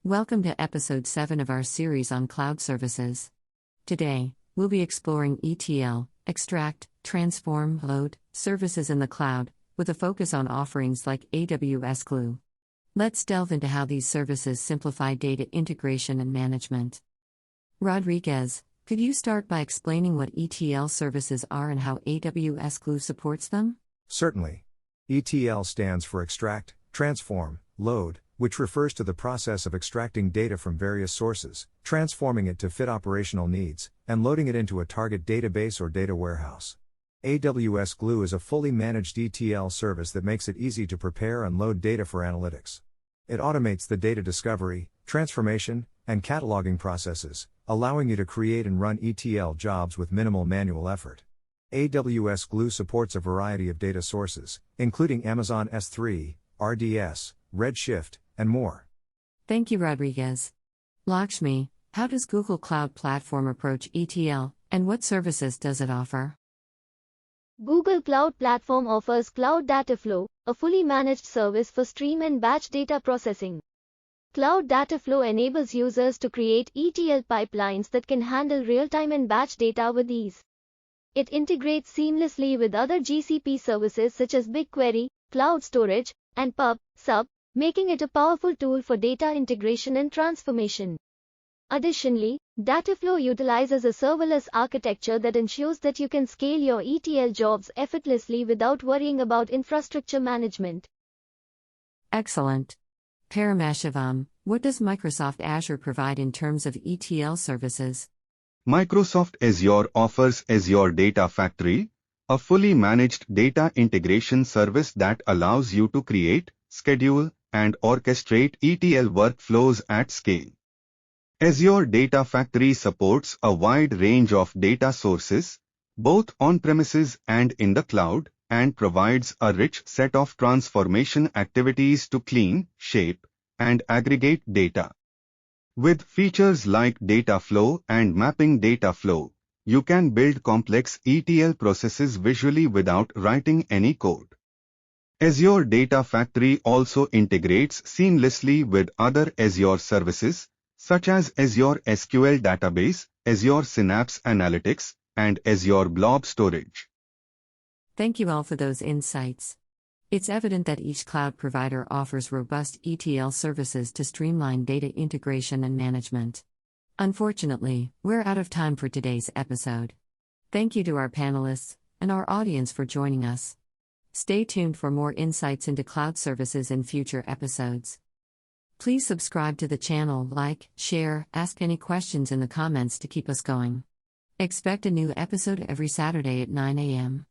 Welcome to episode 7 of our series on cloud services. Today, we'll be exploring ETL, extract, transform, load, services in the cloud, with a focus on offerings like AWS Glue. Let's delve into how these services simplify data integration and management. Rodriguez, could you start by explaining what ETL services are and how AWS Glue supports them? Certainly. ETL stands for extract, transform, load, which refers to the process of extracting data from various sources, transforming it to fit operational needs, and loading it into a target database or data warehouse. AWS Glue is a fully managed ETL service that makes it easy to prepare and load data for analytics. It automates the data discovery, transformation, and cataloging processes, allowing you to create and run ETL jobs with minimal manual effort. AWS Glue supports a variety of data sources, including Amazon S3, RDS, Redshift, and more. Thank you, Rodriguez. Lakshmi, how does Google Cloud Platform approach ETL, and what services does it offer? Google Cloud Platform offers Cloud Dataflow, a fully managed service for stream and batch data processing. Cloud Dataflow enables users to create ETL pipelines that can handle real-time and batch data with ease. It integrates seamlessly with other GCP services such as BigQuery, Cloud Storage, and Sub, making it a powerful tool for data integration and transformation. Additionally, Dataflow utilizes a serverless architecture that ensures that you can scale your ETL jobs effortlessly without worrying about infrastructure management. Excellent. Paramashivam, what does Microsoft Azure provide in terms of ETL services? Microsoft Azure offers Azure Data Factory, a fully managed data integration service that allows you to create, schedule, and orchestrate ETL workflows at scale. Azure Data Factory supports a wide range of data sources, both on-premises and in the cloud, and provides a rich set of transformation activities to clean, shape, and aggregate data. With features like data flow and mapping data flow, you can build complex ETL processes visually without writing any code. Azure Data Factory also integrates seamlessly with other Azure services, such as Azure SQL Database, Azure Synapse Analytics, and Azure Blob Storage. Thank you all for those insights. It's evident that each cloud provider offers robust ETL services to streamline data integration and management. Unfortunately, we're out of time for today's episode. Thank you to our panelists and our audience for joining us. Stay tuned for more insights into cloud services in future episodes. Please subscribe to the channel, like, share, ask any questions in the comments to keep us going. Expect a new episode every Saturday at 9 a.m.